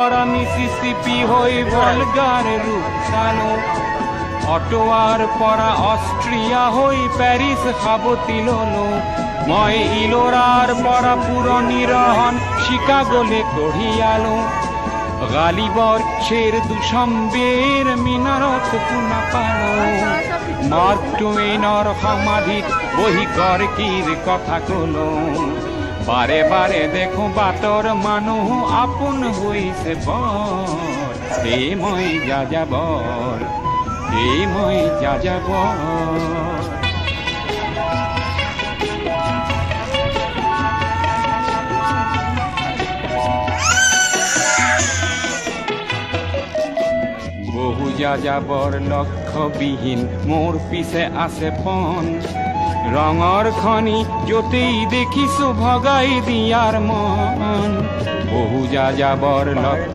Mississippi হই vlogger রূপ জানো অটোয়ার পরা অস্ট্রিয়া হই প্যারিস খাবতিলনো মই ইলোরার পরা পুরো নিরহন শিকাগোলে কঢ়িয়ালো গালিবর শের দুশম্বের মিনারত পুনা পালো মার্ক টুয়েইনর সমাধিত বহি গৰ্কিৰ কথা কলো বাৰে বাৰে দেখো বাটৰ মানুহ আপোন হৈছে বৰ এই মই যাযাবৰ এই মই যাযাবৰ বহু যাযাবৰ লক্ষ্যবিহীন মোৰ পিছে আছে পণ ৰঙৰ খনি য'তেই দেখিছো ভগাই দিয়াৰ মন বহু যাযাবৰ